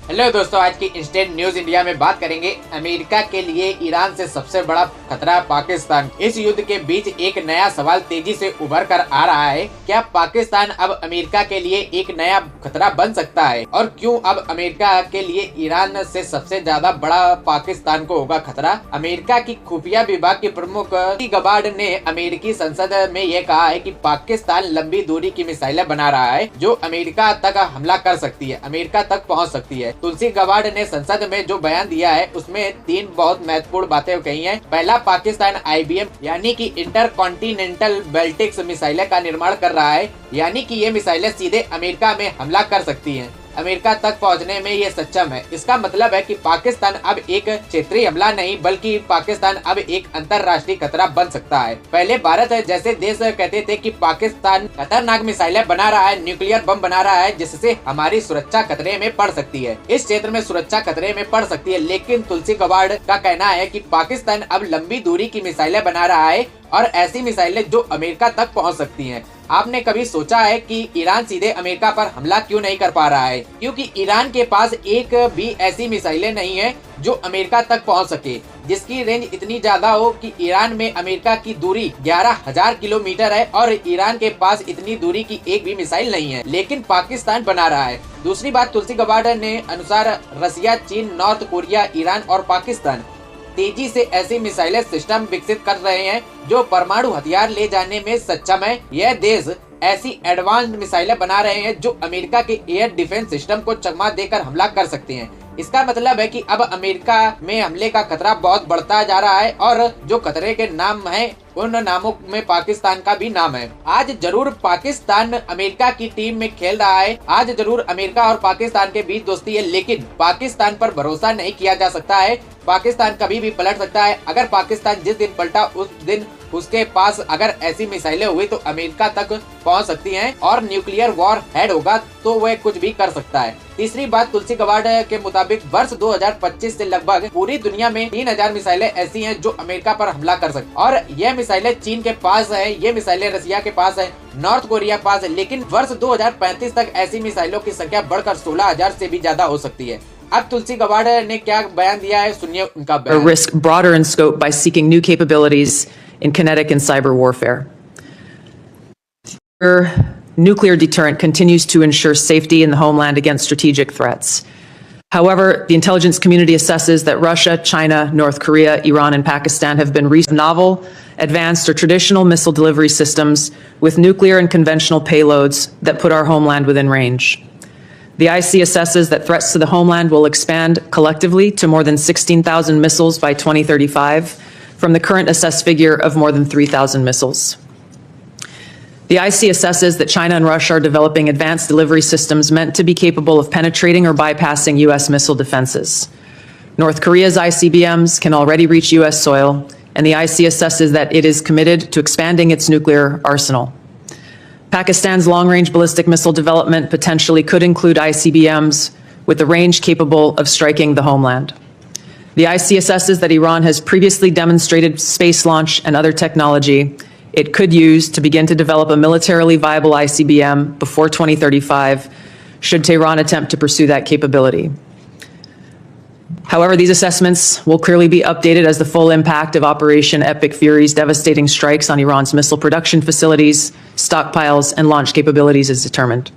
Hello दोस्तों, आज की इंस्टेंट न्यूज इंडिया में बात करेंगे अमेरिका के लिए ईरान से सबसे बड़ा खतरा पाकिस्तान। इस युद्ध के बीच एक नया सवाल तेजी से उभर कर आ रहा है। क्या पाकिस्तान अब अमेरिका के लिए एक नया खतरा बन सकता है और क्यों अब अमेरिका के लिए ईरान से सबसे ज्यादा बड़ा पाकिस्तान को होगा खतरा? अमेरिका की खुफिया विभाग के प्रमुख गबार्ड ने अमेरिकी संसद में ये कहा है कि पाकिस्तान लंबी दूरी की मिसाइलें बना रहा है जो अमेरिका तक हमला कर सकती है, अमेरिका तक पहुँच सकती है। तुलसी गबार्ड ने संसद में जो बयान दिया है उसमें 3 बहुत महत्वपूर्ण बातें कही हैं। पहला, पाकिस्तान IBM यानी कि इंटर कॉन्टिनेंटल बैलिस्टिक मिसाइलें का निर्माण कर रहा है, यानी कि ये मिसाइलें सीधे अमेरिका में हमला कर सकती हैं, अमेरिका तक पहुंचने में ये सक्षम है। इसका मतलब है कि पाकिस्तान अब एक क्षेत्रीय हमला नहीं बल्कि पाकिस्तान अब एक अंतर्राष्ट्रीय खतरा बन सकता है। पहले भारत जैसे देश कहते थे कि पाकिस्तान खतरनाक मिसाइलें बना रहा है, न्यूक्लियर बम बना रहा है जिससे हमारी सुरक्षा खतरे में पड़ सकती है, इस क्षेत्र में सुरक्षा खतरे में पड़ सकती है। लेकिन तुलसी गबार्ड का कहना है कि पाकिस्तान अब लंबी दूरी की मिसाइलें बना रहा है और ऐसी मिसाइलें जो अमेरिका तक पहुंच सकती हैं। आपने कभी सोचा है कि ईरान सीधे अमेरिका पर हमला क्यों नहीं कर पा रहा है? क्योंकि ईरान के पास एक भी ऐसी मिसाइलें नहीं है जो अमेरिका तक पहुंच सके, जिसकी रेंज इतनी ज्यादा हो कि ईरान में अमेरिका की दूरी 11,000 किलोमीटर है और ईरान के पास इतनी दूरी की एक भी मिसाइल नहीं है, लेकिन पाकिस्तान बना रहा है। दूसरी बात, तुलसी गबार्ड ने अनुसार रसिया, चीन, नॉर्थ कोरिया, ईरान और पाकिस्तान तेजी से ऐसी मिसाइलें सिस्टम विकसित कर रहे हैं जो परमाणु हथियार ले जाने में सक्षम है। यह देश ऐसी एडवांस्ड मिसाइलें बना रहे हैं जो अमेरिका के एयर डिफेंस सिस्टम को चकमा देकर हमला कर सकते हैं। इसका मतलब है कि अब अमेरिका में हमले का खतरा बहुत बढ़ता जा रहा है और जो खतरे के नाम हैं उन नामों में पाकिस्तान का भी नाम है। आज जरूर पाकिस्तान अमेरिका की टीम में खेल रहा है, आज जरूर अमेरिका और पाकिस्तान के बीच दोस्ती है, लेकिन पाकिस्तान पर भरोसा नहीं किया जा सकता है। पाकिस्तान कभी भी पलट सकता है। अगर पाकिस्तान जिस दिन पलटा उस दिन उसके पास अगर ऐसी मिसाइलें हुई तो अमेरिका तक पहुंच सकती हैं और न्यूक्लियर वॉर हेड होगा तो वह कुछ भी कर सकता है। तीसरी बात, तुलसी गबार्ड के मुताबिक वर्ष 2025 से लगभग पूरी दुनिया में 3000 मिसाइलें ऐसी हैं जो अमेरिका पर हमला कर सकती, और यह मिसाइलें चीन के पास है, ये मिसाइलें रसिया के पास है, नॉर्थ कोरिया के पास है, लेकिन वर्ष 2035 तक ऐसी मिसाइलों की संख्या बढ़कर 16,000 से भी ज्यादा हो सकती है। अब तुलसी गबार्ड ने क्या बयान दिया है, सुनिए उनका बयान। Risk broader in scope by seeking new capabilities in kinetic and cyber warfare. Our nuclear deterrent continues to ensure safety in the homeland against strategic threats. However, the intelligence community assesses that Russia, China, North Korea, Iran, and Pakistan have been novel, advanced, or traditional missile delivery systems with nuclear and conventional payloads that put our homeland within range. The IC assesses that threats to the homeland will expand collectively to more than 16,000 missiles by 2035, from the current assessed figure of more than 3,000 missiles. The IC assesses that China and Russia are developing advanced delivery systems meant to be capable of penetrating or bypassing US missile defenses. North Korea's ICBMs can already reach US soil, and the IC assesses that it is committed to expanding its nuclear arsenal. Pakistan's long-range ballistic missile development potentially could include ICBMs with a range capable of striking the homeland. The IC assesses that Iran has previously demonstrated space launch and other technology it could use to begin to develop a militarily viable ICBM before 2035, should Tehran attempt to pursue that capability. However, these assessments will clearly be updated as the full impact of Operation Epic Fury's devastating strikes on Iran's missile production facilities, stockpiles, and launch capabilities is determined.